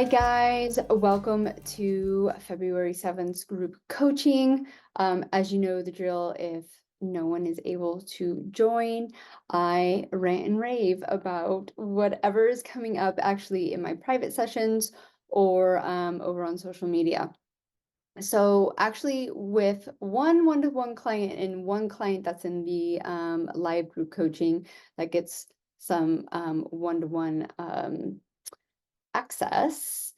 Hi guys, welcome to February 7th group coaching. As you know the drill, if no one is able to join, I rant and rave about whatever is coming up actually in my private sessions or over on social media. So actually with one-to-one client and one client that's in the live group coaching that gets some one-to-one access.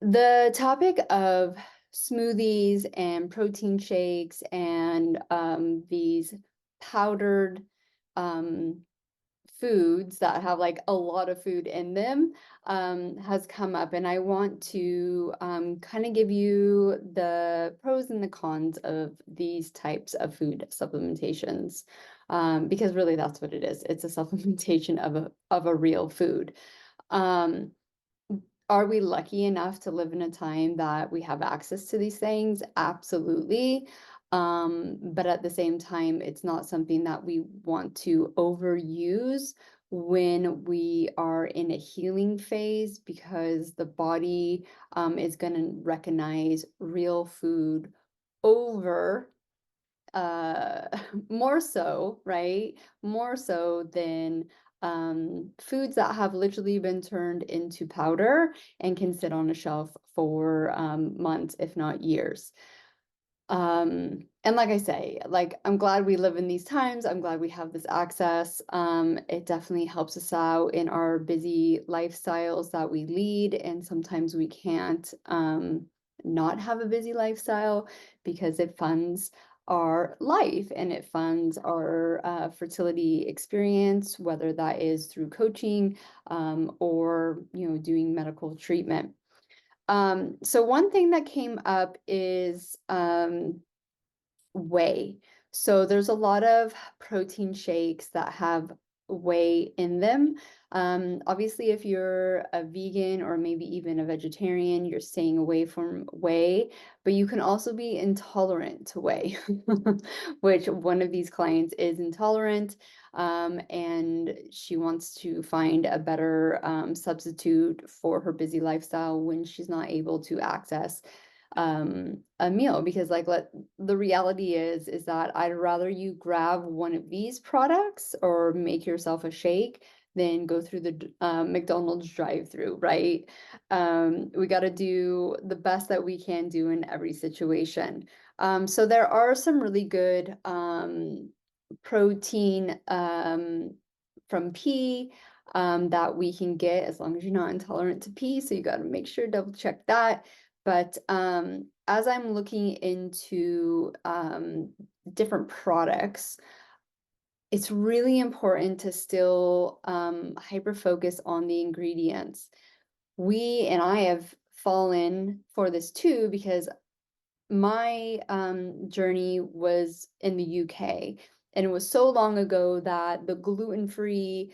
The topic of smoothies and protein shakes and these powdered foods that have like a lot of food in them has come up, and I want to kind of give you the pros and the cons of these types of food supplementations, because really that's what it is. It's a supplementation of a real food. Um, are we lucky enough to live in a time that we have access to these things? Absolutely. But at the same time, it's not something that we want to overuse when we are in a healing phase, because the body is going to recognize real food over more so, right? More so than foods that have literally been turned into powder and can sit on a shelf for months, if not years. And like I say, like I'm glad we live in these times. I'm glad we have this access. It definitely helps us out in our busy lifestyles that we lead, and sometimes we can't not have a busy lifestyle because it funds our life and it funds our fertility experience, whether that is through coaching or doing medical treatment. So one thing that came up is whey. So there's a lot of protein shakes that have whey in them. Obviously, if you're a vegan or maybe even a vegetarian, you're staying away from whey, but you can also be intolerant to whey, which one of these clients is intolerant, and she wants to find a better substitute for her busy lifestyle when she's not able to access a meal, because the reality is that I'd rather you grab one of these products or make yourself a shake than go through the McDonald's drive-through, right? We got to do the best that we can do in every situation. So there are some really good protein from pea that we can get as long as you're not intolerant to pea. So you got to make sure double check that. But as I'm looking into different products, it's really important to still hyper focus on the ingredients. And I have fallen for this too, because my journey was in the UK, and it was so long ago that the gluten-free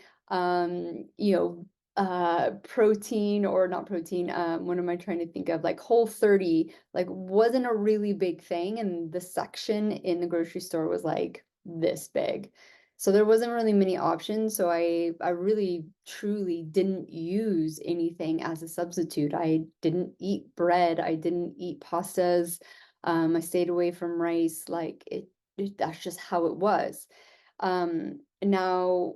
protein, or not protein, what am I trying to think of, like Whole30, like wasn't a really big thing, and the section in the grocery store was like this big. So there wasn't really many options. So I really truly didn't use anything as a substitute. I didn't eat bread. I didn't eat pastas. I stayed away from rice. That's just how it was. Now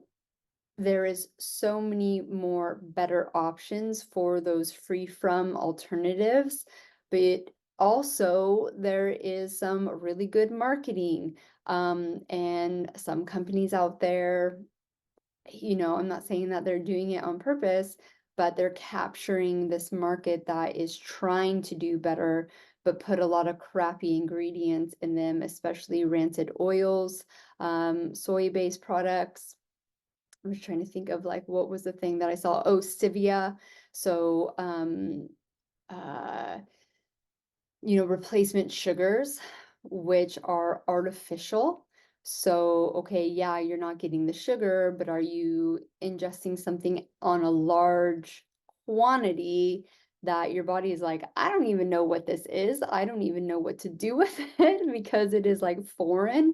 there is so many more better options for those free from alternatives, but also there is some really good marketing, and some companies out there, I'm not saying that they're doing it on purpose, but they're capturing this market that is trying to do better, but put a lot of crappy ingredients in them, especially rancid oils, soy-based products. I'm just trying to think of like what was the thing that I saw. Oh, stevia. So uh replacement sugars, which are artificial. So, okay, yeah, you're not getting the sugar, but are you ingesting something on a large quantity that your body is like, I don't even know what this is. I don't even know what to do with it because it is like foreign,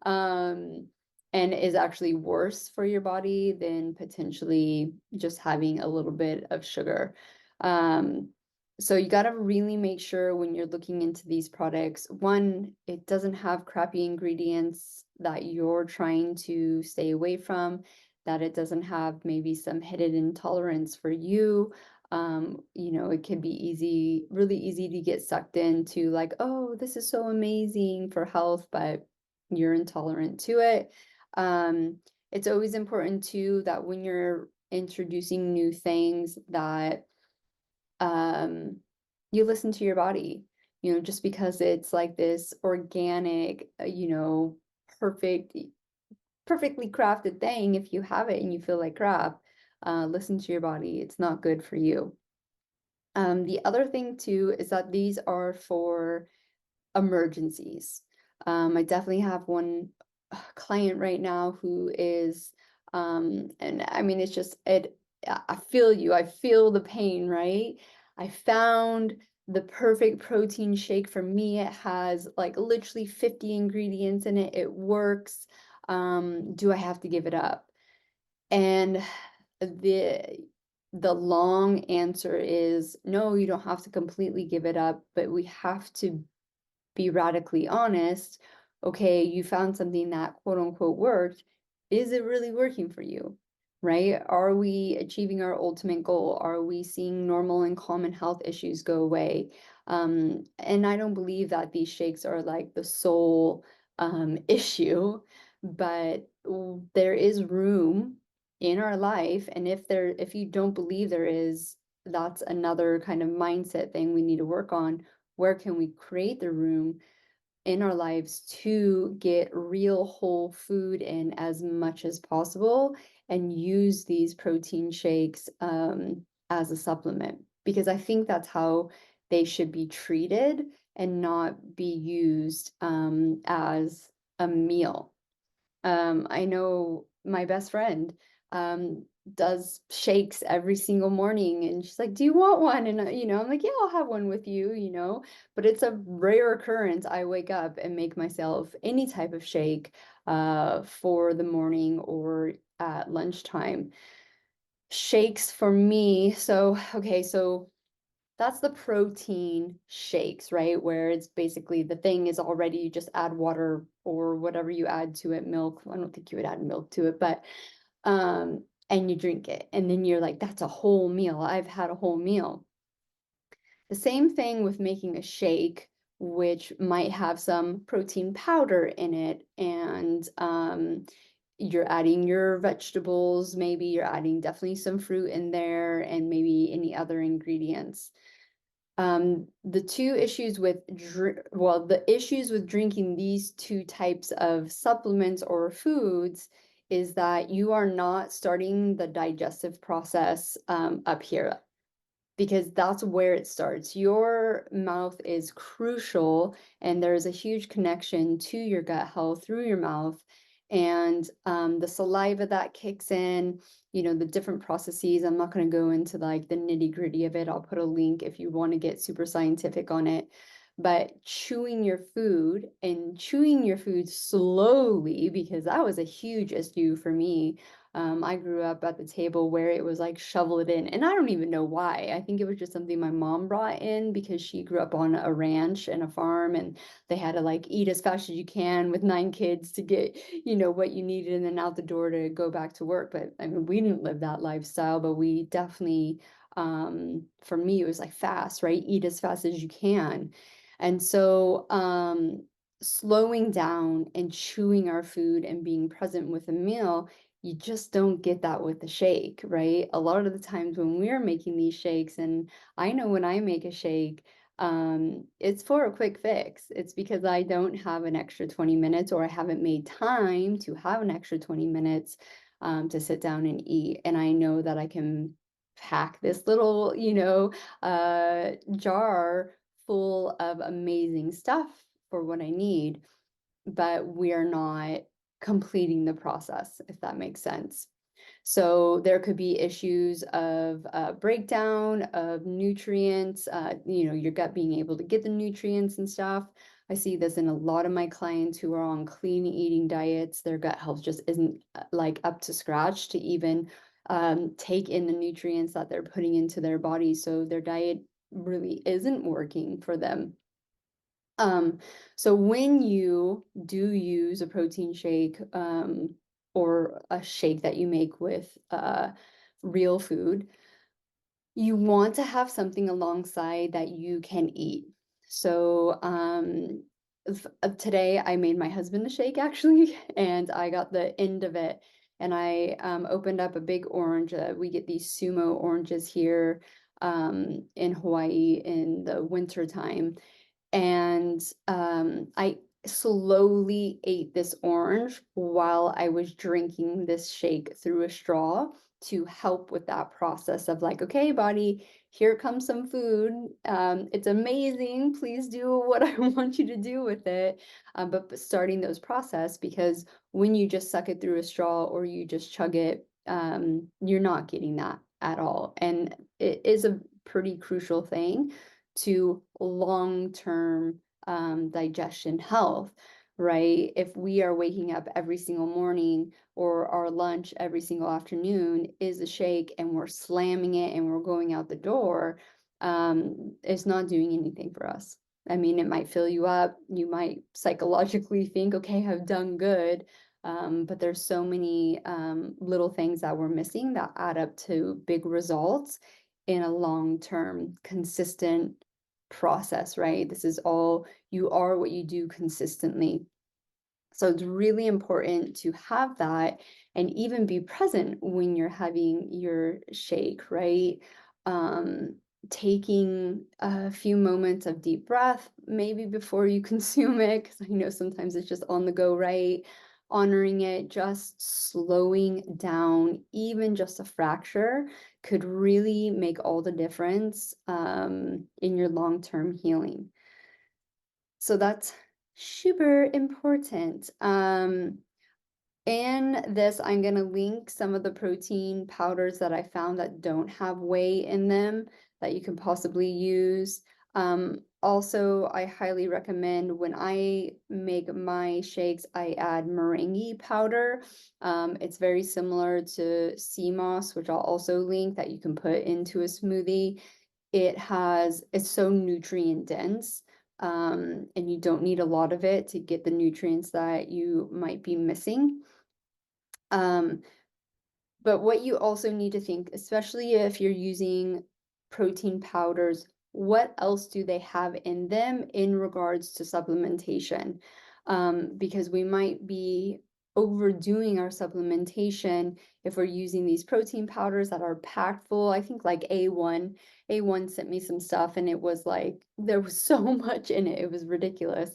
and is actually worse for your body than potentially just having a little bit of sugar. So you got to really make sure when you're looking into these products, one, it doesn't have crappy ingredients that you're trying to stay away from, that it doesn't have maybe some hidden intolerance for you. You know, it could be easy, really easy to get sucked into like, oh, this is so amazing for health, but you're intolerant to it. It's always important too that when you're introducing new things that you listen to your body, you know, just because it's like this organic, you know, perfect, perfectly crafted thing, if you have it and you feel like crap, listen to your body. It's not good for you. The other thing too is that these are for emergencies. I definitely have one client right now who is, and I mean, it's just, I feel you, I feel the pain, right? I found the perfect protein shake for me. It has like literally 50 ingredients in it. It works. Do I have to give it up? And the the long answer is no, you don't have to completely give it up, but we have to be radically honest. Okay, you found something that quote unquote worked. Is it really working for you? Right? Are we achieving our ultimate goal? Are we seeing normal and common health issues go away? And I don't believe that these shakes are like the sole issue, but there is room in our life. And if you don't believe there is, that's another kind of mindset thing we need to work on. Where can we create the room in our lives to get real whole food in as much as possible and use these protein shakes as a supplement? Because I think that's how they should be treated and not be used as a meal. I know my best friend um, does shakes every single morning, and she's like, "Do you want one?" And you know, I'm like, "Yeah, I'll have one with you," you know. But it's a rare occurrence. I wake up and make myself any type of shake for the morning or at lunchtime. Shakes for me. So, okay, so that's the protein shakes, right? Where it's basically the thing is already, you just add water or whatever you add to it, milk. I don't think you would add milk to it, but and you drink it. And then you're like, that's a whole meal. I've had a whole meal. The same thing with making a shake, which might have some protein powder in it, and you're adding your vegetables, maybe you're adding definitely some fruit in there, and maybe any other ingredients. The two issues with the issues with drinking these two types of supplements or foods is that you are not starting the digestive process up here, because that's where it starts. Your mouth is crucial, and there's a huge connection to your gut health through your mouth. And the saliva that kicks in, you know, the different processes. I'm not going to go into like the nitty-gritty of it. I'll put a link if you want to get super scientific on it. But chewing your food and chewing your food slowly, because that was a huge issue for me. I grew up at the table where it was like shovel it in, and I don't even know why. I think it was just something my mom brought in because she grew up on a ranch and a farm, and they had to like eat as fast as you can with 9 kids to get, you know, what you needed and then out the door to go back to work. But I mean, we didn't live that lifestyle, but we definitely, for me, it was like fast, right? Eat as fast as you can. And so, slowing down and chewing our food and being present with a meal, you just don't get that with the shake, right? A lot of the times when we're making these shakes, and I know when I make a shake, it's for a quick fix. It's because I don't have an extra 20 minutes, or I haven't made time to have an extra 20 minutes to sit down and eat. And I know that I can pack this little, you know, jar full of amazing stuff for what I need, but we are not completing the process, if that makes sense. So there could be issues of breakdown of nutrients, you know, your gut being able to get the nutrients and stuff. I see this in a lot of my clients who are on clean eating diets. Their gut health just isn't like up to scratch to even take in the nutrients that they're putting into their body. So their diet really isn't working for them. So when you do use a protein shake, or a shake that you make with real food, you want to have something alongside that you can eat. So today I made my husband a shake actually, and I got the end of it, and I opened up a big orange. We get these sumo oranges here in Hawaii in the winter time, and I slowly ate this orange while I was drinking this shake through a straw to help with that process of like, okay, body, here comes some food. It's amazing. Please do what I want you to do with it. But starting those process, because when you just suck it through a straw or you just chug it, you're not getting that at all. And it is a pretty crucial thing to long-term digestion health, right? If we are waking up every single morning or our lunch every single afternoon is a shake and we're slamming it and we're going out the door, it's not doing anything for us. I mean, it might fill you up. You might psychologically think, okay, I've done good. But there's so many little things that we're missing that add up to big results in a long-term, consistent process, right? This is all, you are what you do consistently. So it's really important to have that and even be present when you're having your shake, right? Um, Taking a few moments of deep breath, maybe before you consume it, because I know sometimes it's just on the go, right? Honoring it, just slowing down, even just a fracture could really make all the difference in your long-term healing. So that's super important. And this, I'm going to link some of the protein powders that I found that don't have whey in them that you can possibly use. Also, I highly recommend when I make my shakes, I add meringue powder. It's very similar to sea moss, which I'll also link that you can put into a smoothie. It's so nutrient dense, and you don't need a lot of it to get the nutrients that you might be missing. Um, but what you also need to think, especially if you're using protein powders, what else do they have in them in regards to supplementation? Because we might be overdoing our supplementation if we're using these protein powders that are packed full. I think like A1 sent me some stuff and it was like, there was so much in it. It was ridiculous.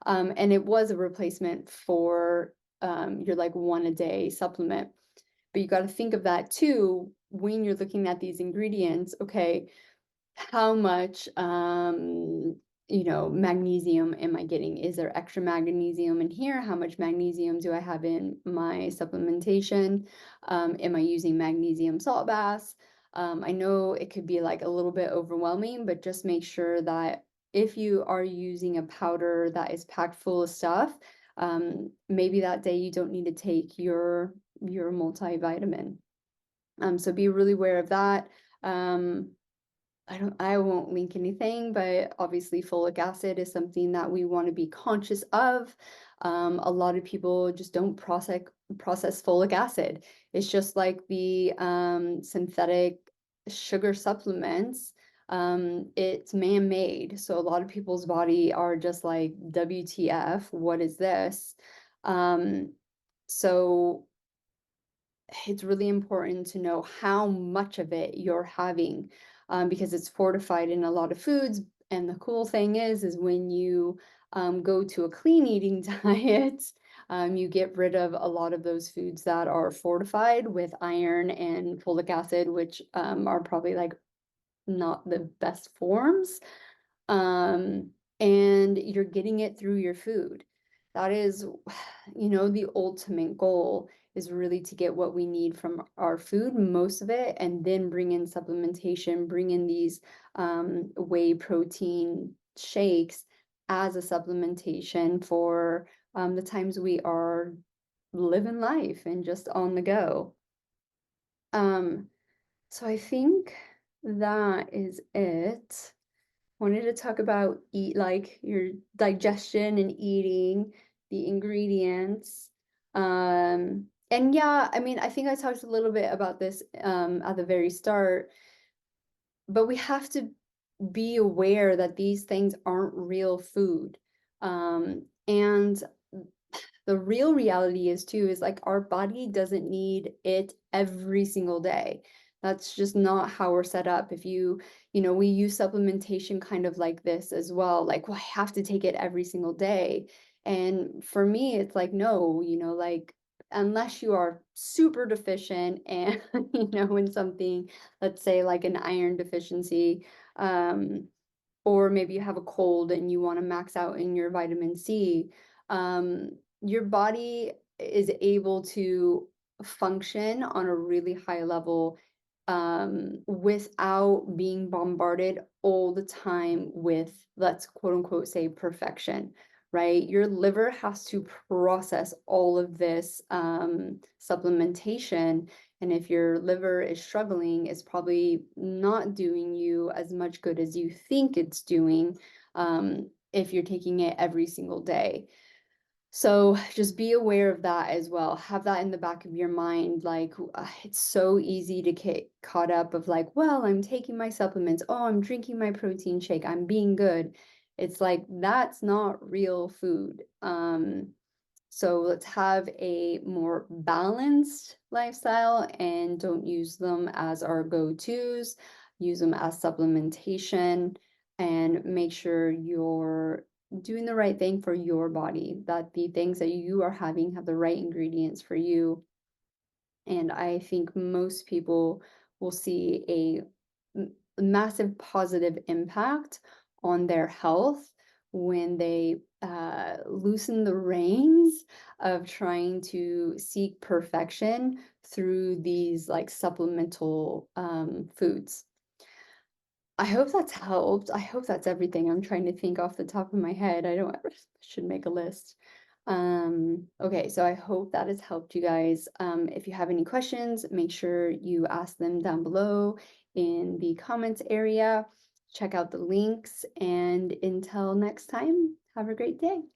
And it was a replacement for your like one a day supplement. But you got to think of that too when you're looking at these ingredients. Okay, how much magnesium am I getting? Is there extra magnesium in here? How much magnesium do I have in my supplementation? Am I using magnesium salt baths? I know it could be like a little bit overwhelming, but just make sure that if you are using a powder that is packed full of stuff, maybe that day you don't need to take your multivitamin. So be really aware of that. I won't link anything, but obviously folic acid is something that we want to be conscious of. A lot of people just don't process folic acid. It's just like the synthetic sugar supplements. It's man-made. So a lot of people's body are just like, WTF, what is this? So it's really important to know how much of it you're having, because it's fortified in a lot of foods. And the cool thing is when you go to a clean eating diet, you get rid of a lot of those foods that are fortified with iron and folic acid, which are probably like not the best forms. And you're getting it through your food. That is, the ultimate goal is really to get what we need from our food, most of it, and then bring in supplementation, bring in these whey protein shakes as a supplementation for the times we are living life and just on the go. Um, so I think that is it. Wanted to talk about like your digestion and eating, the ingredients. And yeah, I mean, I think I talked a little bit about this at the very start, but we have to be aware that these things aren't real food. And the real reality is too, is like our body doesn't need it every single day. That's just not how we're set up. If we use supplementation kind of like this as well. Like, well, I have to take it every single day. And for me, it's like, no, like unless you are super deficient and, in something, let's say like an iron deficiency, um, or maybe you have a cold and you want to max out in your vitamin C, your body is able to function on a really high level without being bombarded all the time with, let's quote unquote say, perfection, right? Your liver has to process all of this supplementation. And if your liver is struggling, it's probably not doing you as much good as you think it's doing if you're taking it every single day. So just be aware of that as well. Have that in the back of your mind. Like, it's so easy to get caught up of like, well, I'm taking my supplements. Oh, I'm drinking my protein shake. I'm being good. It's like, that's not real food. So let's have a more balanced lifestyle and don't use them as our go-tos. Use them as supplementation and make sure you're doing the right thing for your body, that the things that you are having have the right ingredients for you. And I think most people will see a massive positive impact on their health when they loosen the reins of trying to seek perfection through these like supplemental foods. I hope that's helped. I hope that's everything. I'm trying to think off the top of my head. I don't ever should make a list. Okay, so I hope that has helped you guys. If you have any questions, make sure you ask them down below in the comments area. Check out the links, and until next time, have a great day.